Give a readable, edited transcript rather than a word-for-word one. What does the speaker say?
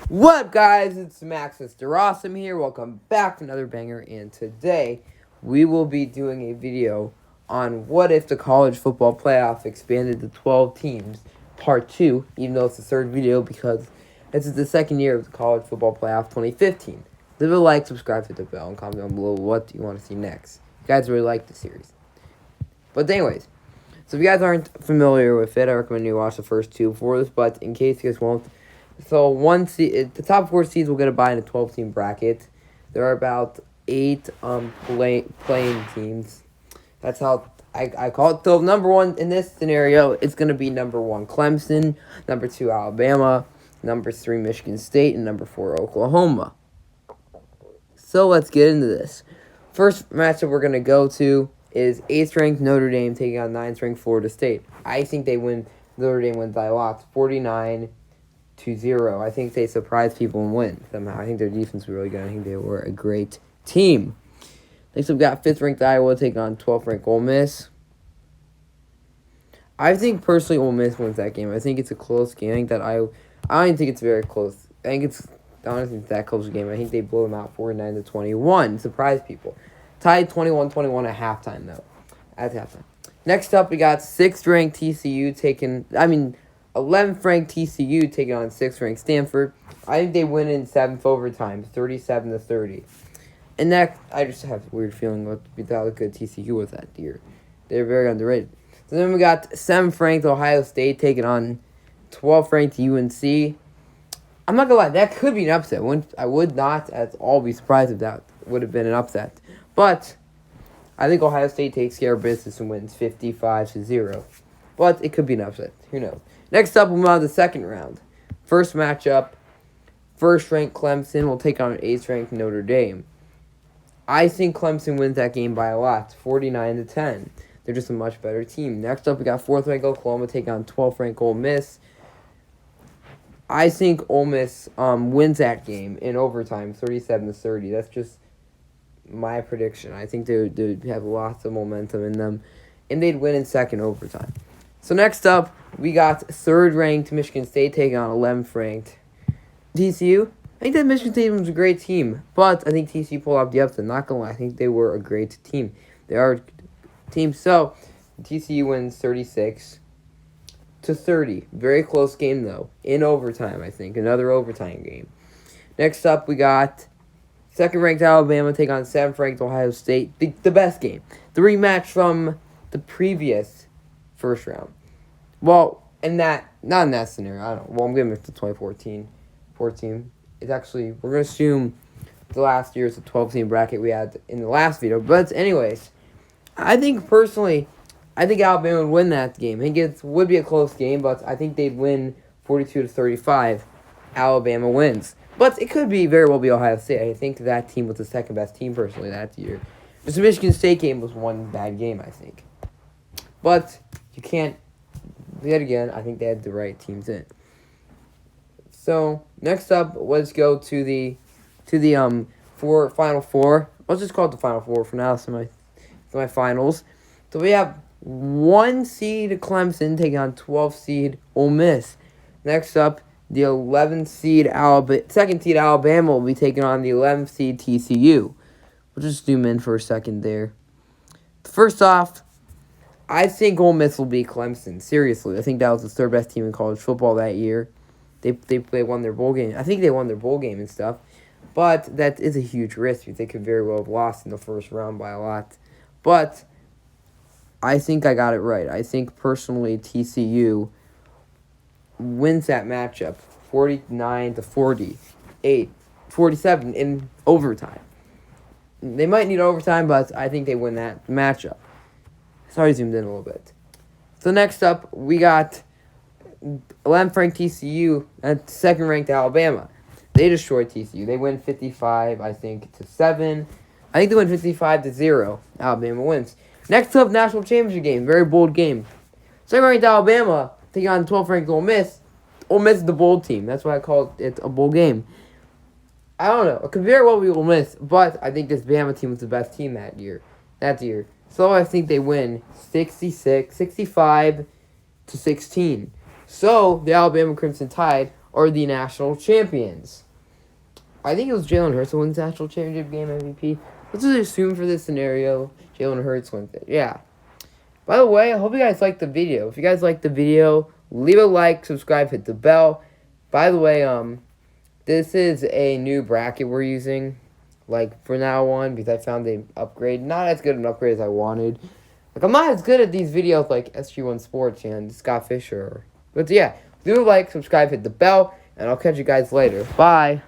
What up, guys? It's Mr. Awesome here. Welcome back to another banger. And today we will be doing a video on what if the college football playoff expanded to 12 teams, part 2, even though it's the third video because this is the second year of the college football playoff 2015. Leave a like, subscribe, hit the bell, and comment down below what you want to see next. You guys really like the series. But anyways, so if you guys aren't familiar with it, I recommend you watch the first two before this, but in case you guys won't, so the top 4 seeds will get a bye in a 12-team bracket. There are about 8 playing teams. That's how I call it. So number 1 in this scenario, it's going to be number 1 Clemson, number 2 Alabama, number 3 Michigan State, and number 4 Oklahoma. So let's get into this. First matchup we're going to go to is 8th ranked Notre Dame taking on 9th ranked Florida State. I think they win. Notre Dame wins by a lot, 49-0. I think they surprise people and win somehow. I think their defense was really good. I think they were a great team. Next, we've got 5th ranked Iowa taking on 12th ranked Ole Miss. I think personally Ole Miss wins that game. I think it's a close game. I don't even think it's very close. I don't think it's that close a game. I think they blow them out 49-21. Surprise people. Tied 21-21 at halftime though. At halftime. Next up, we got 6th ranked 11th ranked TCU taking on 6th ranked Stanford. I think they win in 7th overtime, 37-30. And that, I just have a weird feeling without how good TCU was that year. They're very underrated. So then we got 7th ranked Ohio State taking on 12th ranked UNC. I'm not going to lie, that could be an upset. I would not at all be surprised if that would have been an upset. But I think Ohio State takes care of business and wins 55-0. But it could be an upset. Who knows? Next up, we'll move on to the second round. First matchup, 1st ranked Clemson will take on 8th ranked Notre Dame. I think Clemson wins that game by a lot, 49-10. They're just a much better team. Next up, we got 4th ranked Oklahoma taking on 12th ranked Ole Miss. I think Ole Miss wins that game in overtime, 37-30. That's just my prediction. I think they have lots of momentum in them, and they'd win in second overtime. So next up, we got 3rd ranked Michigan State taking on 11th ranked TCU. I think that Michigan State was a great team, but I think TCU pulled off the upset. Not gonna lie, I think they were a great team. They are a team. So TCU wins 36-30. Very close game though. In overtime, I think another overtime game. Next up, we got 2nd ranked Alabama take on 7th ranked Ohio State. The best game, the rematch from the previous first round. Well, not in that scenario. I don't know. Well, I'm giving it to 2014. It's actually, we're going to assume the last year's the 12-team bracket we had in the last video. But anyways, I think personally, Alabama would win that game. I think it would be a close game, but I think they'd win 42-35. Alabama wins. But it could very well be Ohio State. I think that team was the second best team personally that year. Just the Michigan State game was one bad game, I think. But you can't, yet again, I think they had the right teams in. So next up, let's go to the Final Four. Let's just call it the Final Four for now. So my finals. So we have 1 seed Clemson taking on 12 seed Ole Miss. Next up, the 11th seed 2nd seed Alabama will be taking on the 11th seed TCU. We'll just zoom in for a second there. First off, I think Ole Miss will beat Clemson. Seriously, I think that was the 3rd best team in college football that year. They won their bowl game. I think they won their bowl game and stuff. But that is a huge risk because they could very well have lost in the first round by a lot. But I think I got it right. I think personally TCU wins that matchup 49-47 in overtime. They might need overtime, but I think they win that matchup. Sorry, zoomed in a little bit. So next up, we got 11th ranked TCU and 2nd ranked Alabama. They destroyed TCU. They win 55, I think, to 7. I think they win 55-0. Alabama wins. Next up, national championship game. Very bold game. 2nd ranked Alabama taking on 12th ranked Ole Miss. Ole Miss is the bold team. That's why I call it a bowl game. I don't know. It could very well be Ole Miss, but I think this Bama team was the best team that year. So I think they win 65-16. So the Alabama Crimson Tide are the national champions. I think it was Jalen Hurts who wins the national championship game MVP. Let's just assume for this scenario, Jalen Hurts wins it. Yeah. By the way, I hope you guys liked the video. If you guys liked the video, leave a like, subscribe, hit the bell. By the way, this is a new bracket we're using, like, for now on, because I found the upgrade. Not as good an upgrade as I wanted. Like, I'm not as good at these videos like SG1 Sports and Scott Fisher. But yeah, leave a like, subscribe, hit the bell, and I'll catch you guys later. Bye.